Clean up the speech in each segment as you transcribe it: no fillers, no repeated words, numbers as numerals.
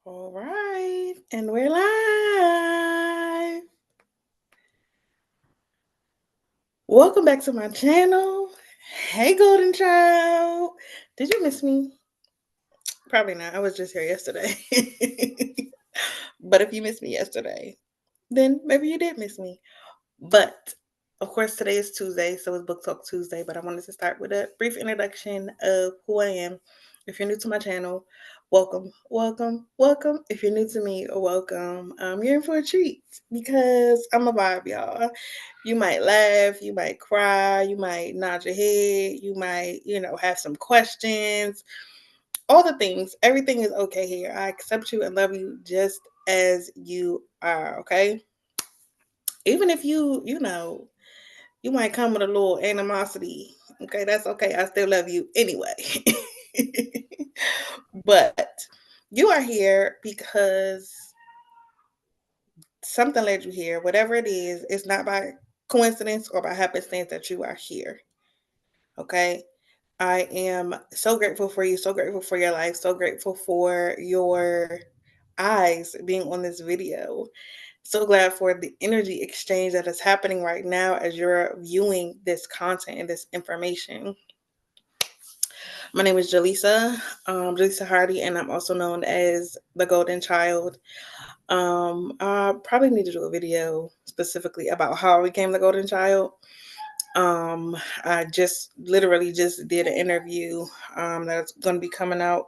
All right, and we're live. Welcome back to my channel. Hey, Golden Child. Did you miss me? Probably not. I was just here yesterday. But if you missed me yesterday, then maybe you did miss me. But of course, today is Tuesday, so it's Book Talk Tuesday. But I wanted to start with a brief introduction of who I am. If you're new to my channel, welcome, welcome, welcome. If you're new to me, welcome. You're in for a treat because I'm a vibe, y'all. You might laugh, you might cry, you might nod your head, you might, have some questions. All the things, everything is okay here. I accept you and love you just as you are, okay? Even if you might come with a little animosity. Okay, that's okay. I still love you anyway. But you are here because something led you here. Whatever it is, it's not by coincidence or by happenstance that you are here. Okay. I am so grateful for you, so grateful for your life, so grateful for your eyes being on this video. So glad for the energy exchange that is happening right now as you're viewing this content and this information. My name is Jaleesa Hardy, and I'm also known as the Golden Child. I probably need to do a video specifically about how I became the Golden Child. I literally just did an interview that's going to be coming out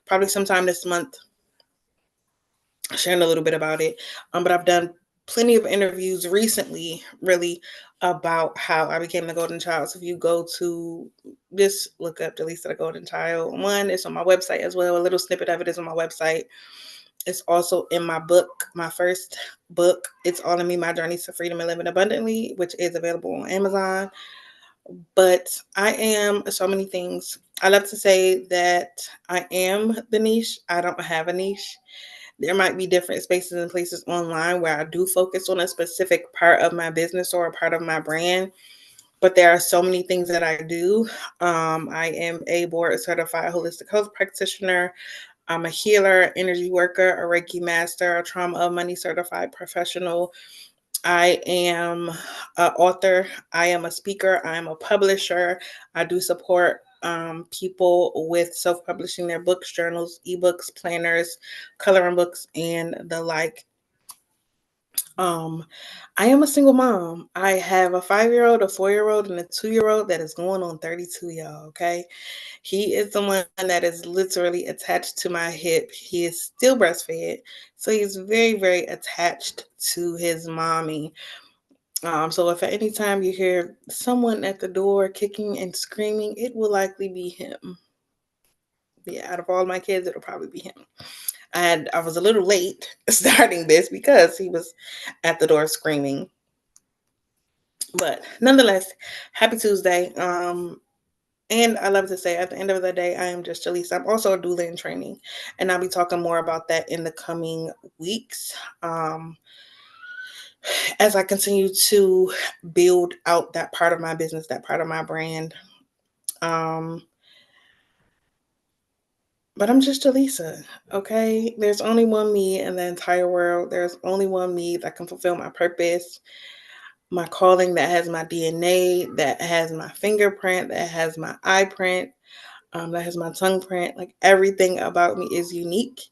probably sometime this month, sharing a little bit about it. But I've done plenty of interviews recently, really, about how I became the Golden Child. So if you go to just look up Jaleesa the Golden Child. One, it's on my website as well. A little snippet of it is on my website. It's also in my book, my first book. It's All in Me, My Journey to Freedom and Living Abundantly, which is available on Amazon. But I am so many things. I love to say that I am the niche. I don't have a niche. There might be different spaces and places online where I do focus on a specific part of my business or a part of my brand, but there are so many things that I do. I am a board certified holistic health practitioner. I'm a healer, energy worker, a Reiki master, a trauma of money certified professional. I am an author. I am a speaker. I am a publisher. I do support people with self-publishing their books, journals, ebooks, planners, coloring books, and the like. I am a single mom. I have a 5-year-old, a 4-year-old, and a 2-year-old that is going on 32, y'all. Okay. He is the one that is literally attached to my hip. He is still breastfed. So he's very, very attached to his mommy. So if at any time you hear someone at the door kicking and screaming, it will likely be him. Yeah, out of all my kids, it'll probably be him. I was a little late starting this because he was at the door screaming. But nonetheless, happy Tuesday. And I love to say at the end of the day, I am just Jaleesa. I'm also a doula in training, and I'll be talking more about that in the coming weeks. As I continue to build out that part of my business, that part of my brand. But I'm just Jaleesa, okay? There's only one me in the entire world. There's only one me that can fulfill my purpose, my calling, that has my DNA, that has my fingerprint, that has my eye print, that has my tongue print. Like everything about me is unique.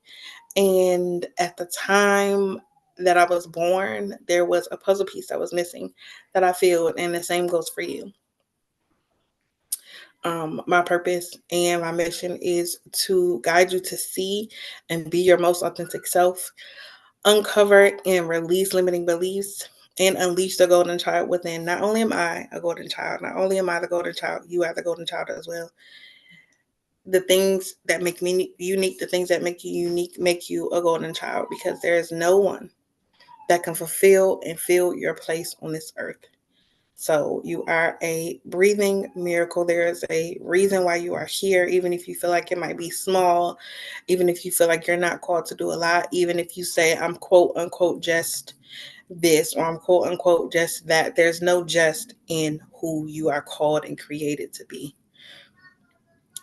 And at the time that I was born, there was a puzzle piece that was missing that I filled, and the same goes for you. My purpose and my mission is to guide you to see and be your most authentic self, uncover and release limiting beliefs, and unleash the golden child within. Not only am I a golden child, not only am I the golden child, you are the golden child as well. The things that make me unique, the things that make you unique, make you a golden child, because there is no one that can fulfill and fill your place on this earth. So you are a breathing miracle. There is a reason why you are here, even if you feel like it might be small, even if you feel like you're not called to do a lot, even if you say, I'm quote unquote just this, or I'm quote unquote just that. There's no just in who you are called and created to be.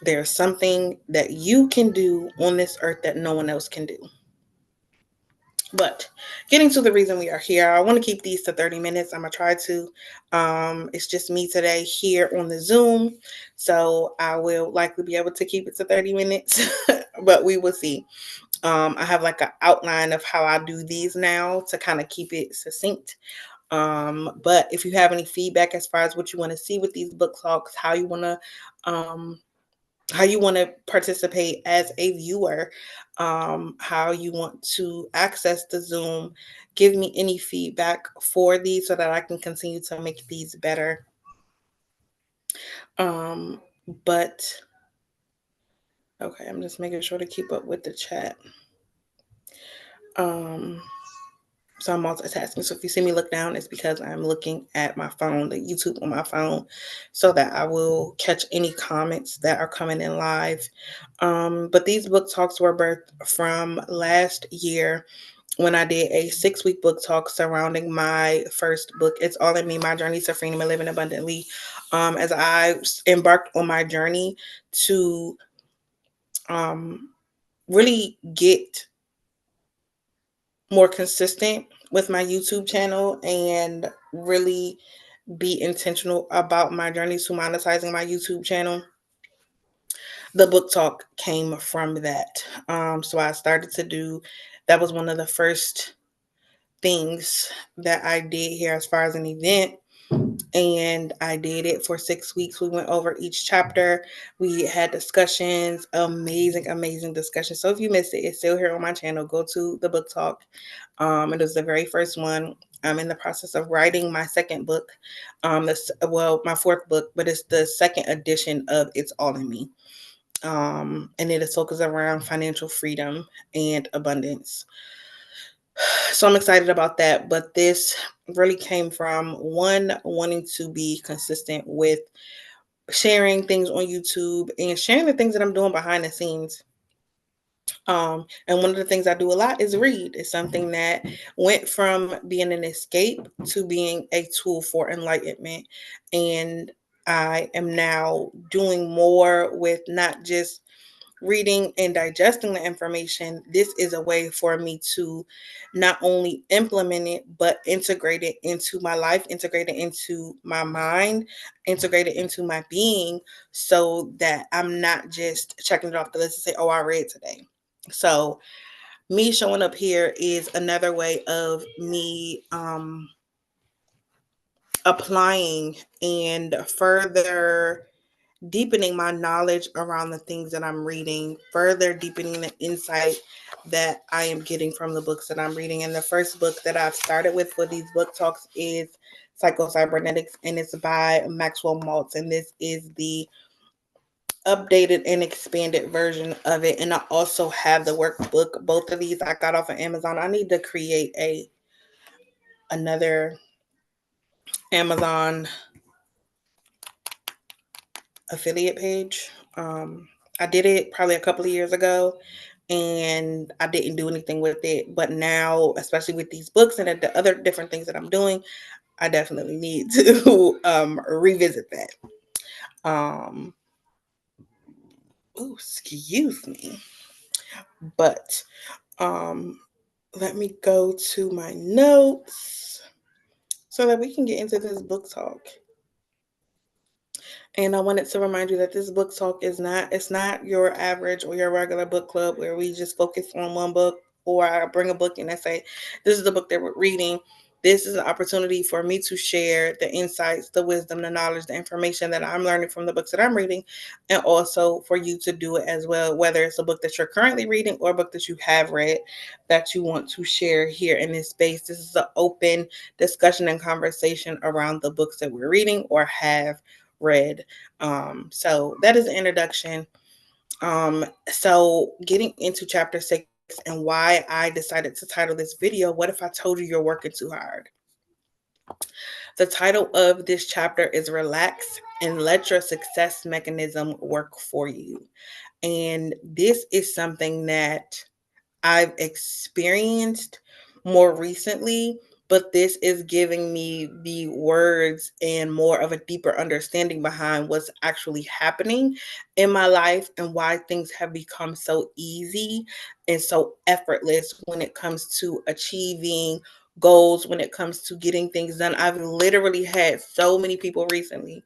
There's something that you can do on this earth that no one else can do. But getting to the reason we are here, I want to keep these to 30 minutes. I'm going to try to. It's just me today here on the Zoom. So I will likely be able to keep it to 30 minutes, but we will see. I have like an outline of how I do these now to kind of keep it succinct. But if you have any feedback as far as what you want to see with these book talks, um, how you want to participate as a viewer, how you want to access the Zoom, give me any feedback for these so that I can continue to make these better. Um, but okay, I'm just making sure to keep up with the chat. So I'm multitasking. So if you see me look down, it's because I'm looking at my phone, the YouTube on my phone, so that I will catch any comments that are coming in live. But these book talks were birthed from last year when I did a 6-week book talk surrounding my first book, It's All in Me, My Journey to Freedom and Living Abundantly. As I embarked on my journey to really get more consistent with my YouTube channel and really be intentional about my journey to monetizing my YouTube channel. The book talk came from that. So I started to do, that was one of the first things that I did here as far as an event. And I did it for 6 weeks. We went over each chapter. We had discussions, amazing discussions. So if you missed it, it's still here on my channel. Go to the book talk. It was the very first one. I'm in the process of writing my second book. My fourth book, but it's the second edition of It's All in Me. And it is focused around financial freedom and abundance. So I'm excited about that. But this really came from one, wanting to be consistent with sharing things on YouTube and sharing the things that I'm doing behind the scenes. And one of the things I do a lot is read. It's something that went from being an escape to being a tool for enlightenment. And I am now doing more with not just reading and digesting the information. This is a way for me to not only implement it, but integrate it into my life, integrate it into my mind, integrate it into my being, so that I'm not just checking it off the list and say, oh, I read today. So me showing up here is another way of me applying and further deepening my knowledge around the things that I'm reading, further deepening the insight that I am getting from the books that I'm reading. And the first book that I've started with for these book talks is Psycho-Cybernetics, and it's by Maxwell Maltz. And this is the updated and expanded version of it. And I also have the workbook. Both of these I got off of Amazon. I need to create another Amazon affiliate page. I did it probably a couple of years ago and I didn't do anything with it. But now, especially with these books and the other different things that I'm doing, I definitely need to revisit that. Excuse me. But let me go to my notes so that we can get into this book talk. And I wanted to remind you that this book talk it's not your average or your regular book club where we just focus on one book, or I bring a book and I say, this is the book that we're reading. This is an opportunity for me to share the insights, the wisdom, the knowledge, the information that I'm learning from the books that I'm reading, and also for you to do it as well, whether it's a book that you're currently reading or a book that you have read that you want to share here in this space. This is an open discussion and conversation around the books that we're reading or have read. So that is the introduction. So getting into chapter 6 and why I decided to title this video, What If I Told You You're Working Too Hard? The title of this chapter is Relax and Let Your Success Mechanism Work for You. And this is something that I've experienced more recently, but this is giving me the words and more of a deeper understanding behind what's actually happening in my life and why things have become so easy and so effortless when it comes to achieving goals, when it comes to getting things done. I've literally had so many people recently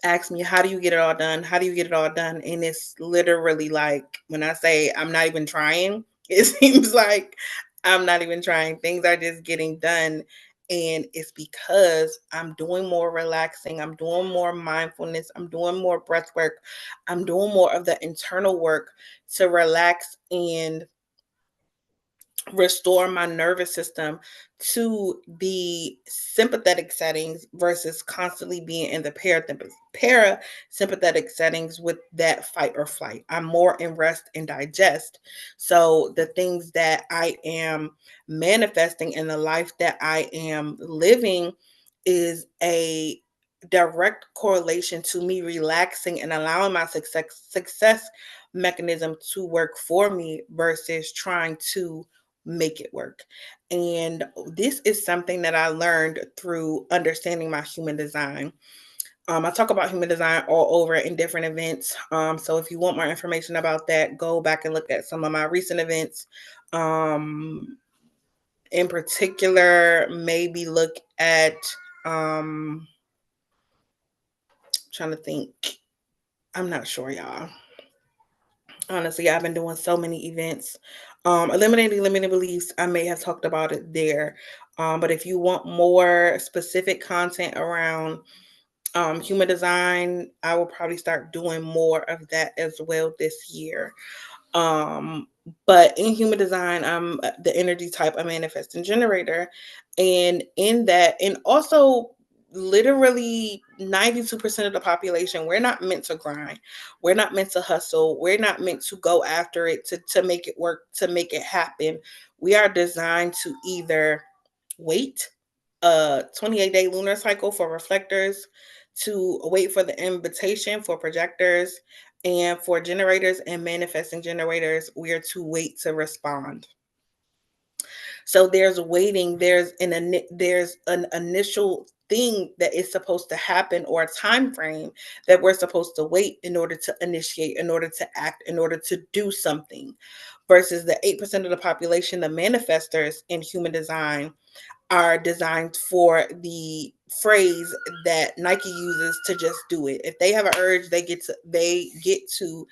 ask me, how do you get it all done? How do you get it all done? And it's literally like, when I say I'm not even trying, it seems like I'm not even trying. Things are just getting done. And it's because I'm doing more relaxing, I'm doing more mindfulness, I'm doing more breath work, I'm doing more of the internal work to relax and restore my nervous system to the sympathetic settings versus constantly being in the parasympathetic settings with that fight or flight. I'm more in rest and digest. So the things that I am manifesting in the life that I am living is a direct correlation to me relaxing and allowing my success mechanism to work for me versus trying to make it work. And this is something that I learned through understanding my human design. I talk about human design all over in different events. So if you want more information about that, go back and look at some of my recent events. In particular, maybe look at trying to think. I'm not sure, y'all. Honestly, I've been doing so many events. Eliminating limiting beliefs, I may have talked about it there. But if you want more specific content around human design, I will probably start doing more of that as well this year. Um, but in human design, I'm the energy type, a manifesting generator. And in that, and also literally 92% of the population, we're not meant to grind. We're not meant to hustle. We're not meant to go after it to make it work, to make it happen. We are designed to either wait a 28-day lunar cycle for reflectors, to wait for the invitation for projectors, and for generators and manifesting generators, we are to wait to respond. So there's waiting, there's an initial thing that is supposed to happen, or a time frame that we're supposed to wait in order to initiate, in order to act, in order to do something. Versus the 8% of the population, the manifestors in human design, are designed for the phrase that Nike uses to just do it. If they have an urge, they get to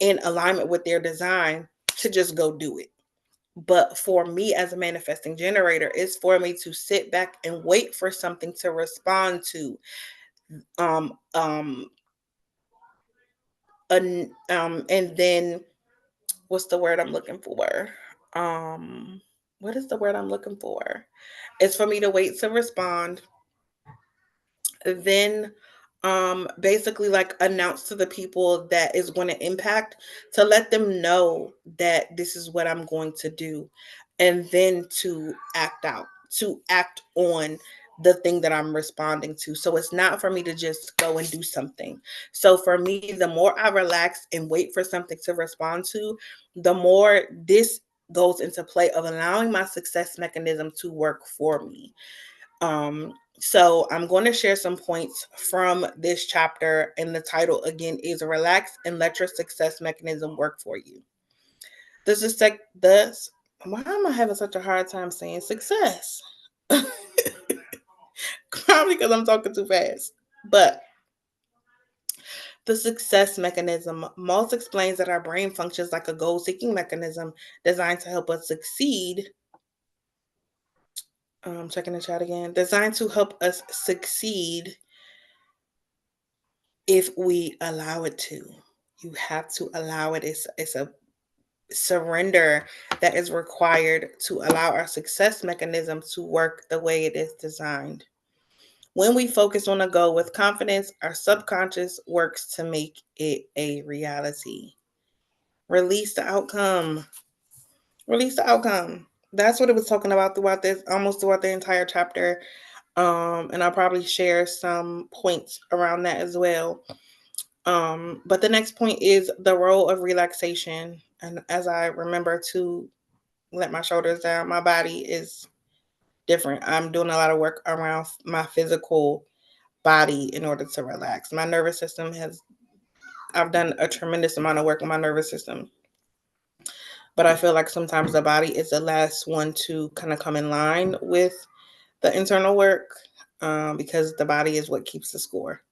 in alignment with their design to just go do it. But for me as a manifesting generator, it's for me to sit back and wait for something to respond to. Um, um, and then what's the word I'm looking for? Um, what is the word I'm looking for? It's for me to wait to respond, then basically like announce to the people that is going to impact, to let them know that this is what I'm going to do, and then to act on the thing that I'm responding to. So it's not for me to just go and do something. So for me, the more I relax and wait for something to respond to, the more this goes into play of allowing my success mechanism to work for me. So I'm going to share some points from this chapter, and the title again is "Relax and Let Your Success Mechanism Work for You." This is this. Why am I having such a hard time saying success? Probably because I'm talking too fast. But the success mechanism, Maltz explains that our brain functions like a goal-seeking mechanism designed to help us succeed. Checking the chat again. Designed to help us succeed if we allow it to. You have to allow it. It's a surrender that is required to allow our success mechanism to work the way it is designed. When we focus on a goal with confidence, our subconscious works to make it a reality. Release the outcome. Release the outcome. That's what it was talking about throughout this, almost throughout the entire chapter. And I'll probably share some points around that as well. But the next point is the role of relaxation. And as I remember to let my shoulders down, my body is different. I'm doing a lot of work around my physical body in order to relax. My nervous system has, I've done a tremendous amount of work on my nervous system, but I feel like sometimes the body is the last one to kind of come in line with the internal work, because the body is what keeps the score.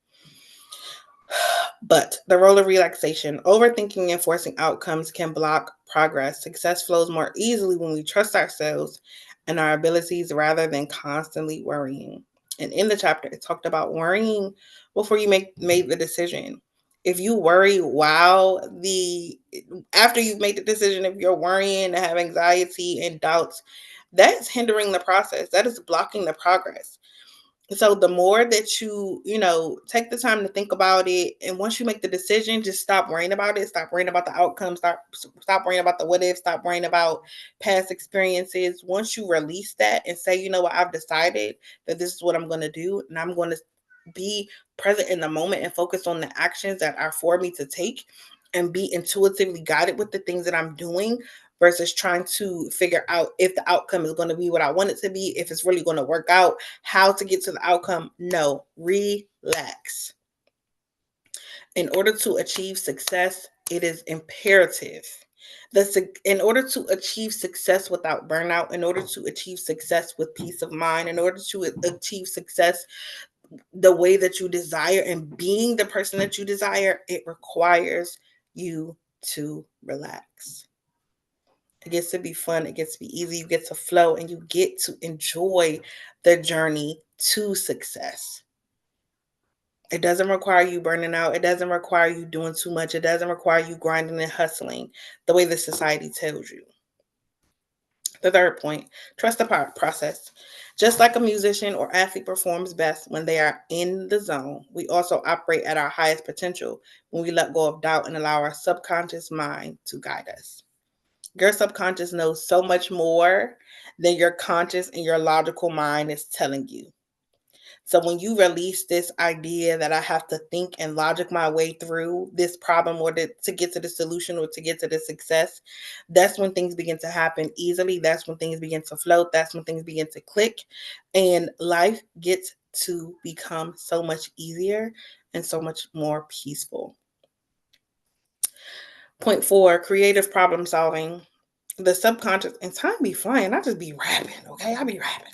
But the role of relaxation, overthinking and forcing outcomes can block progress. Success flows more easily when we trust ourselves and our abilities rather than constantly worrying. And in the chapter, it talked about worrying before you made the decision. If you worry while after you've made the decision, if you're worrying and have anxiety and doubts, that's hindering the process. That is blocking the progress. So the more that take the time to think about it, and once you make the decision, just stop worrying about it. Stop worrying about the outcome. Stop worrying about the what if. Stop worrying about past experiences. Once you release that and say, you know what, I've decided that this is what I'm going to do, and I'm going to be present in the moment and focus on the actions that are for me to take, and be intuitively guided with the things that I'm doing, versus trying to figure out if the outcome is going to be what I want it to be, if it's really going to work out, how to get to the outcome. No, relax. In order to achieve success, it is imperative. In order to achieve success without burnout, in order to achieve success with peace of mind, in order to achieve success the way that you desire and being the person that you desire, it requires you to relax. It gets to be fun. It gets to be easy. You get to flow and you get to enjoy the journey to success. It doesn't require you burning out. It doesn't require you doing too much. It doesn't require you grinding and hustling the way the society tells you. The third point, trust the process. Just like a musician or athlete performs best when they are in the zone, we also operate at our highest potential when we let go of doubt and allow our subconscious mind to guide us. Your subconscious knows so much more than your conscious and your logical mind is telling you. So when you release this idea that I have to think and logic my way through this problem, or to get to the solution, or to get to the success, that's when things begin to happen easily. That's when things begin to float. That's when things begin to click, and life gets to become so much easier and so much more peaceful. Point 4, creative problem solving. The subconscious, and time be flying. I just be rapping, okay? I be rapping.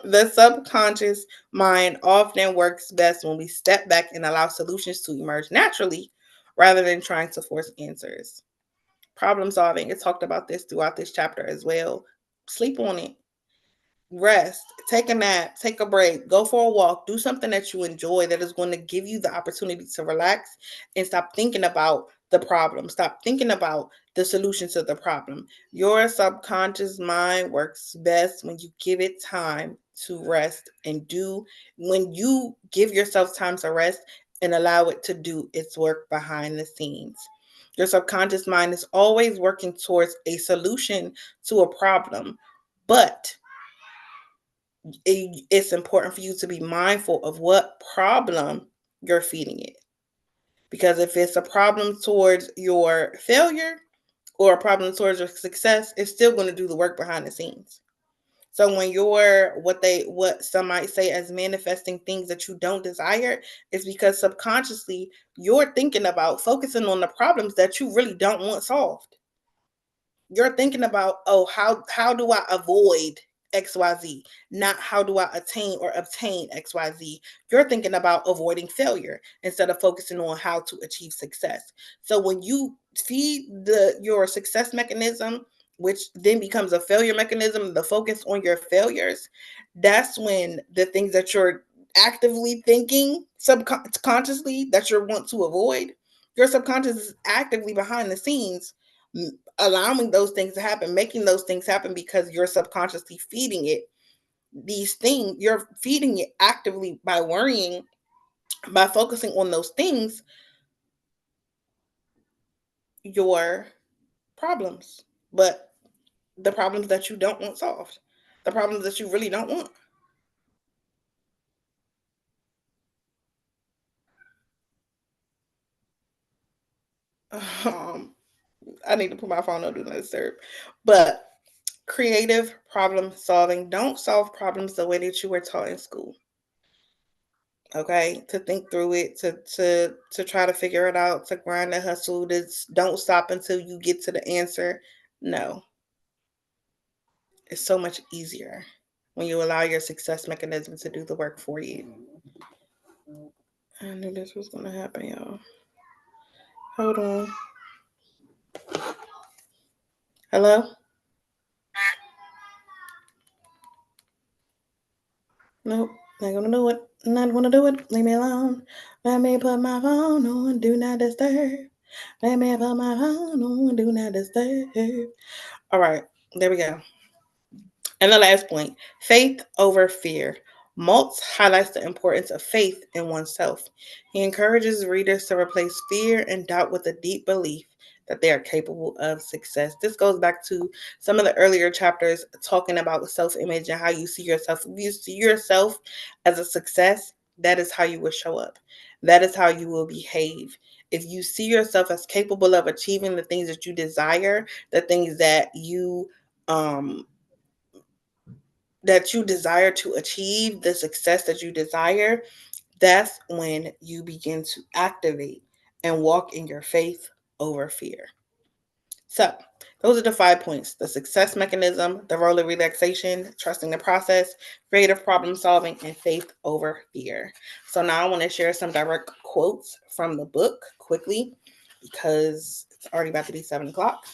The subconscious mind often works best when we step back and allow solutions to emerge naturally rather than trying to force answers. Problem solving, it talked about this throughout this chapter as well. Sleep on it. Rest, take a nap, take a break, go for a walk, do something that you enjoy that is going to give you the opportunity to relax and stop thinking about the problem. Stop thinking about the solution to the problem. Your subconscious mind works best when you give it time to rest when you give yourself time to rest and allow it to do its work behind the scenes. Your subconscious mind is always working towards a solution to a problem, but it's important for you to be mindful of what problem you're feeding it. Because if it's a problem towards your failure or a problem towards your success, it's still going to do the work behind the scenes. So when you're what some might say as manifesting things that you don't desire, is because subconsciously you're thinking about focusing on the problems that you really don't want solved. You're thinking about, oh, how do I avoid XYZ, not how do I attain or obtain XYZ. You're thinking about avoiding failure instead of focusing on how to achieve success. So when you feed your success mechanism, which then becomes a failure mechanism, the focus on your failures, that's when the things that you're actively thinking subconsciously that you want to avoid, your subconscious is actively behind the scenes allowing those things to happen, making those things happen, because you're subconsciously feeding it these things. You're feeding it actively by worrying, by focusing on those things, your problems, but the problems that you don't want solved, the problems that you really don't want. Um, I need to put my phone on do not disturb, but creative problem solving. Don't solve problems the way that you were taught in school. Okay, to think through it, to try to figure it out, to grind and hustle. Don't stop until you get to the answer. No, it's so much easier when you allow your success mechanism to do the work for you. I knew this was gonna happen, y'all. Hold on. Hello? Nope. Not gonna do it. Not gonna do it. Leave me alone. Let me put my phone on. Do not disturb. Let me put my phone on. Do not disturb. All right. There we go. And the last point, faith over fear. Maltz highlights the importance of faith in oneself. He encourages readers to replace fear and doubt with a deep belief that they are capable of success. This goes back to some of the earlier chapters talking about self-image and how you see yourself. If you see yourself as a success, that is how you will show up. That is how you will behave. If you see yourself as capable of achieving the things that you desire, the things um that you desire to achieve, the success that you desire, that's when you begin to activate and walk in your faith over fear. So, those are the 5 points: the success mechanism, the role of relaxation, trusting the process, creative problem solving, and faith over fear. So, now I want to share some direct quotes from the book quickly because it's already about to be 7 o'clock.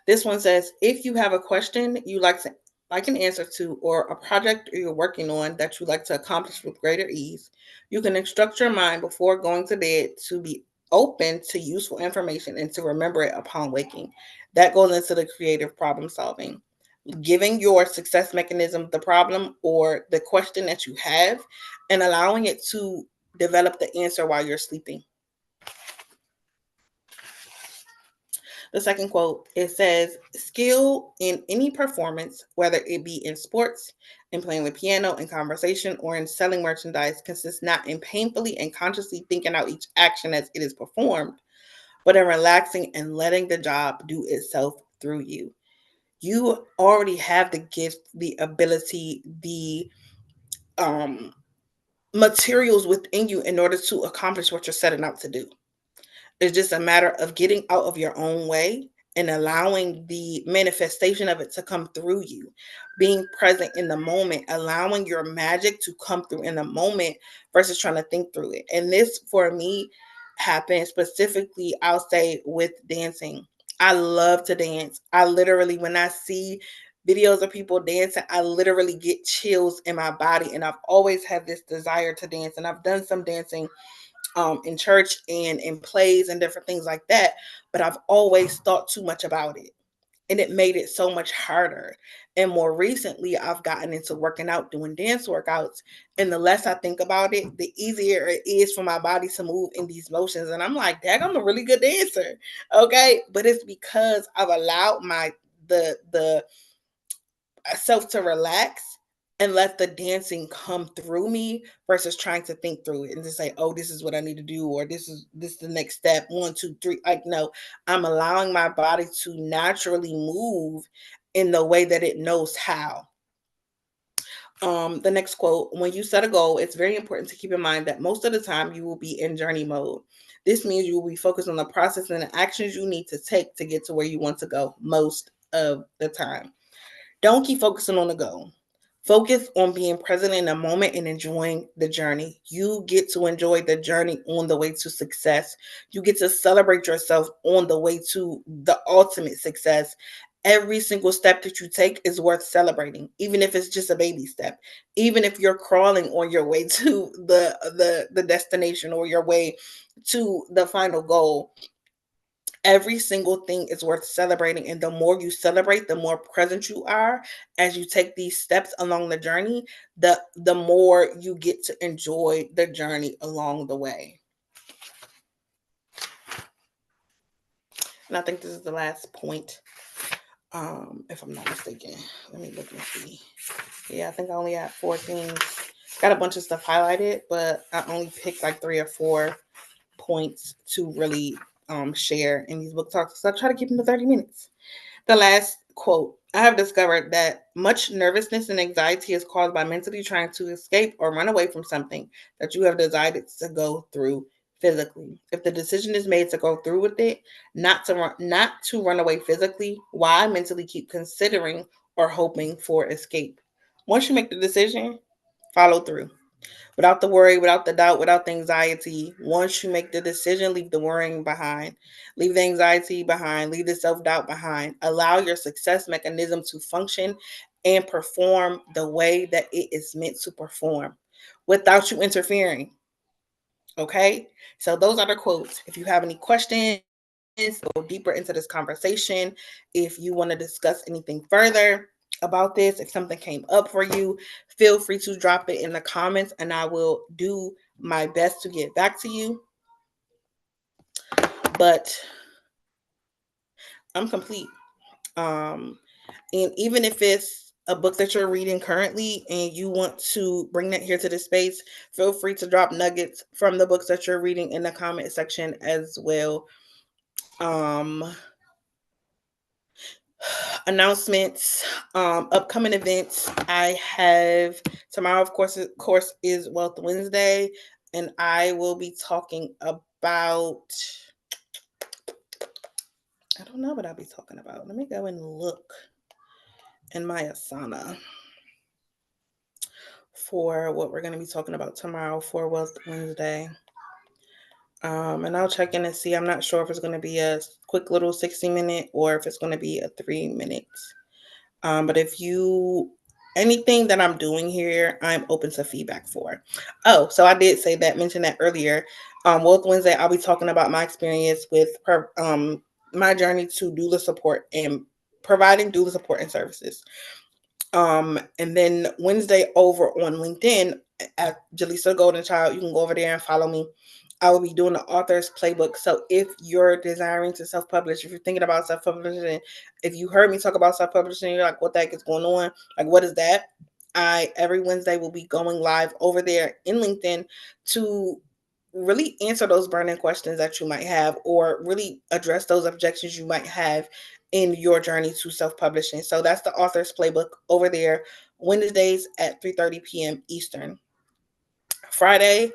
This one says, if you have a question you like an answer to, or a project you're working on that you like to accomplish with greater ease, you can instruct your mind before going to bed to be open to useful information and to remember it upon waking. That goes into the creative problem solving. Giving your success mechanism the problem or the question that you have and allowing it to develop the answer while you're sleeping. The second quote, it says, skill in any performance, whether it be in sports, in playing the piano, in conversation, or in selling merchandise, consists not in painfully and consciously thinking out each action as it is performed, but in relaxing and letting the job do itself through you. You already have the gift, the ability, the materials within you in order to accomplish what you're setting out to do. It's just a matter of getting out of your own way and allowing the manifestation of it to come through you, being present in the moment, allowing your magic to come through in the moment versus trying to think through it. And this for me happened specifically, I'll say, with dancing. I love to dance. I literally, when I see videos of people dancing, I literally get chills in my body. And I've always had this desire to dance. And I've done some dancing in church and in plays and different things like that, but I've always thought too much about it, and it made it so much harder. And more recently, I've gotten into working out, doing dance workouts, and the less I think about it, the easier it is for my body to move in these motions. And I'm like, dang, I'm a really good dancer, okay? But it's because I've allowed the self to relax and let the dancing come through me versus trying to think through it and just say, oh, this is what I need to do, or this is the next step, 1 2 3. Like, no, I'm allowing my body to naturally move in the way that it knows how. The next quote, when you set a goal, it's very important to keep in mind that most of the time you will be in journey mode. This means you will be focused on the process and the actions you need to take to get to where you want to go most of the time. Don't keep focusing on the goal. Focus on being present in the moment and enjoying the journey. You get to enjoy the journey on the way to success. You get to celebrate yourself on the way to the ultimate success. Every single step that you take is worth celebrating, even if it's just a baby step. Even if you're crawling on your way to the destination or your way to the final goal, every single thing is worth celebrating. And the more you celebrate, the more present you are as you take these steps along the journey, the more you get to enjoy the journey along the way. And I think this is the last point, if I'm not mistaken. Let me look and see. Yeah, I think I only had 4 things. Got a bunch of stuff highlighted, but I only picked like 3 or 4 points to really share in these book talks. So I try to keep them to 30 minutes. The last Quote, I have discovered that much nervousness and anxiety is caused by mentally trying to escape or run away from something that you have decided to go through physically. If the decision is made to go through with it, not to run away physically, why mentally keep considering or hoping for escape? Once you make the decision, follow through. Without the worry, without the doubt, without the anxiety. Once you make the decision, leave the worrying behind. Leave the anxiety behind. Leave the self doubt behind. Allow your success mechanism to function and perform the way that it is meant to perform without you interfering. Okay? So, those are the quotes. If you have any questions, go deeper into this conversation. If you want to discuss anything further about this, if something came up for you, feel free to drop it in the comments and I will do my best to get back to you. But I'm complete. Um, and even if it's a book that you're reading currently and you want to bring that here to the space, feel free to drop nuggets from the books that you're reading in the comment section as well. Um, Announcements, upcoming events. I have tomorrow, of course, is Wealth Wednesday, and I will be talking about. I don't know what I'll be talking about. Let me go and look in my Asana for what we're going to be talking about tomorrow for Wealth Wednesday. And I'll check in and see. I'm not sure if it's going to be a quick little 60-minute or if it's going to be a 3 minutes. But if you anything that I'm doing here, I'm open to feedback for. Oh, so I did say that, mention that earlier. Wealth Wednesday, I'll be talking about my experience with my journey to doula support and providing doula support and services. And then Wednesday over on LinkedIn at Jaleesa Golden Child, you can go over there and follow me. I will be doing the author's playbook. So if you're desiring to self-publish, if you're thinking about self-publishing, if you heard me talk about self-publishing, you're like, what the heck is going on? Like, what is that? I every Wednesday will be going live over there in LinkedIn to really answer those burning questions that you might have or really address those objections you might have in your journey to self-publishing. So that's the author's playbook over there, Wednesdays at 3:30 p.m. Eastern. Friday,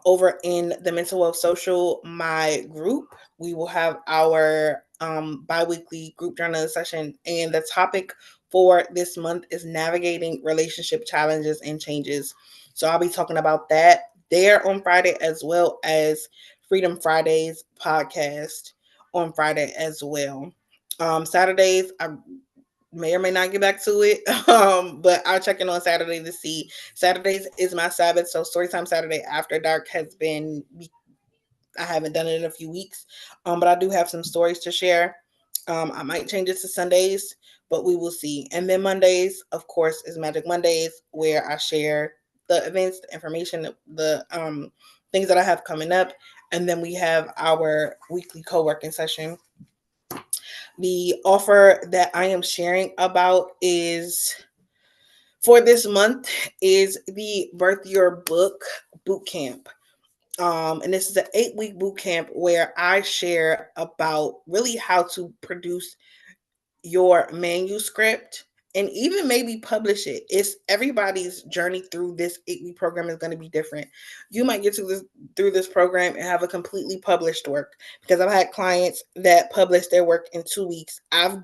over in the Mental Wealth Social, my group, we will have our bi-weekly group journaling session, and the topic for this month is navigating relationship challenges and changes. So I'll be talking about that there on Friday, as well as Freedom Fridays podcast on Friday as well. Saturdays, I may or may not get back to it. But I'll check in on Saturday to see. Saturdays is my Sabbath, so Storytime Saturday After Dark has been. I haven't done it in a few weeks, but I do have some stories to share. I might change it to Sundays, but we will see. And then Mondays, of course, is Magic Mondays, where I share the events, the information, the things that I have coming up, and then we have our weekly co-working session. The offer that I am sharing about is for this month is the Birth Your Book boot camp. And this is an 8-week boot camp where I share about really how to produce your manuscript and even maybe publish it. It's everybody's journey through this 8-week program is going to be different. You might get to this through this program and have a completely published work, because I've had clients that publish their work in 2 weeks. I've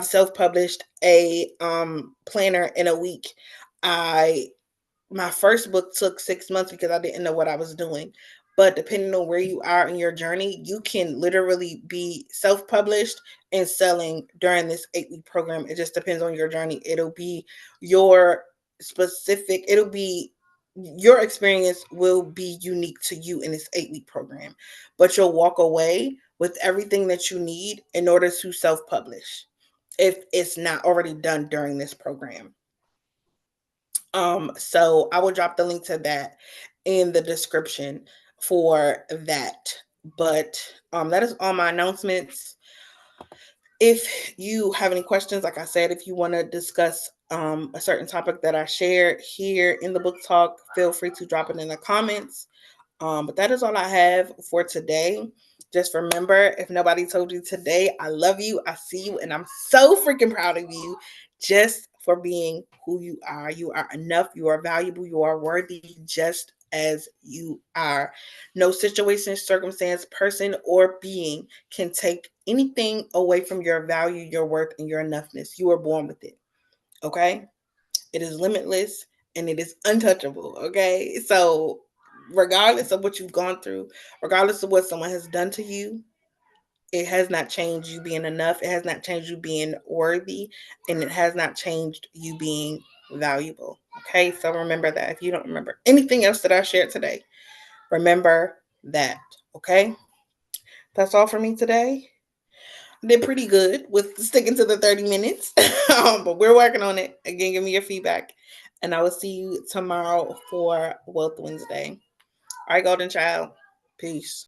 self-published a planner in a week. My first book took 6 months because I didn't know what I was doing. But depending on where you are in your journey, you can literally be self-published and selling during this 8-week program. It just depends on your journey. It'll be your your experience will be unique to you in this 8-week program. But you'll walk away with everything that you need in order to self-publish if it's not already done during this program. So I will drop the link to that in the description for that. But that is all my announcements. If you have any questions, like I said, if you want to discuss a certain topic that I shared here in the book talk, feel free to drop it in the comments. But that is all I have for today. Just remember, if nobody told you today, I love you, I see you, and I'm so freaking proud of you just for being who you are. You are enough, you are valuable, you are worthy just as you are. No situation, circumstance, person, or being can take anything away from your value, your worth, and your enoughness. You are born with it. Okay? It is limitless and it is untouchable. Okay? So, regardless of what you've gone through, regardless of what someone has done to you, it has not changed you being enough. It has not changed you being worthy. And it has not changed you being valuable. Okay? So, remember that. If you don't remember anything else that I shared today, remember that. Okay? That's all for me today. I did pretty good with sticking to the 30 minutes, but we're working on it. Again, give me your feedback. And I will see you tomorrow for Wealth Wednesday. All right, Golden Child. Peace.